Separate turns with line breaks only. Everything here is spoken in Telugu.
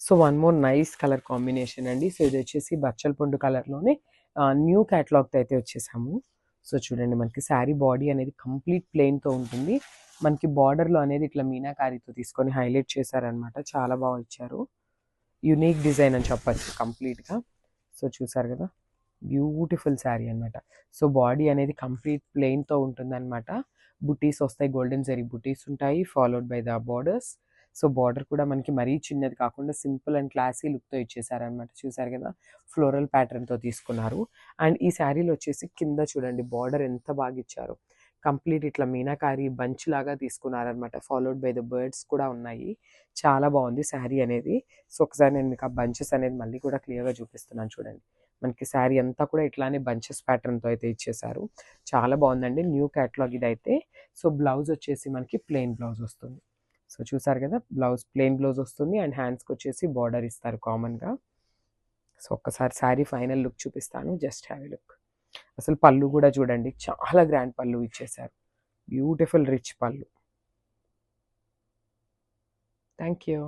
So one more nice colour combination అండి. సో ఇది వచ్చేసి బచ్చల పండు కలర్లోనే న్యూ క్యాటలాగ్తో అయితే వచ్చేసాము. సో చూడండి, మనకి శారీ బాడీ అనేది కంప్లీట్ ప్లెయిన్తో ఉంటుంది. మనకి బార్డర్లో అనేది ఇట్లా మీనాకారీతో తీసుకొని హైలైట్ చేశారనమాట. చాలా బాగా ఇచ్చారు. యునిక్ డిజైన్ అని చెప్పచ్చు కంప్లీట్గా. సో చూసారు కదా, బ్యూటిఫుల్ శారీ అనమాట. సో బాడీ అనేది కంప్లీట్ ప్లెయిన్తో ఉంటుందన్నమాట. బుటీస్ వస్తాయి, గోల్డెన్ జరీ బుటీస్ ఉంటాయి, followed by the borders. So border కూడా మనకి మరీ చిన్నది కాకుండా సింపుల్ అండ్ క్లాసీ లుక్తో ఇచ్చేసారనమాట. చూసారు కదా, ఫ్లోరల్ ప్యాటర్న్తో తీసుకున్నారు. అండ్ ఈ శారీలో వచ్చేసి కింద చూడండి బార్డర్ ఎంత బాగా ఇచ్చారు. కంప్లీట్ ఇట్లా మీనాకారి బంచ్ లాగా తీసుకున్నారనమాట. ఫాలోడ్ బై ద బర్డ్స్ కూడా ఉన్నాయి. చాలా బాగుంది శారీ అనేది. సో ఒకసారి నేను మీకు ఆ బంచెస్ అనేది మళ్ళీ కూడా క్లియర్గా చూపిస్తున్నాను చూడండి. మనకి శారీ అంతా కూడా ఇట్లానే బంచెస్ ప్యాటర్న్తో అయితే ఇచ్చేసారు. చాలా బాగుందండి, న్యూ క్యాటలాగ్ ఇదైతే. సో బ్లౌజ్ వచ్చేసి మనకి ప్లెయిన్ బ్లౌజ్ వస్తుంది. సో చూసారు కదా, బ్లౌజ్ ప్లెయిన్ బ్లౌజ్ వస్తుంది అండ్ హ్యాండ్స్కి వచ్చేసి బార్డర్ ఇస్తారు కామన్గా. సో ఒక్కసారి శారీ ఫైనల్ లుక్ చూపిస్తాను, జస్ట్ హ్యావ్ ఎ లుక్. అసలు పళ్ళు కూడా చూడండి, చాలా గ్రాండ్ పళ్ళు ఇచ్చేసారు. బ్యూటిఫుల్ రిచ్ పళ్ళు. Thank you.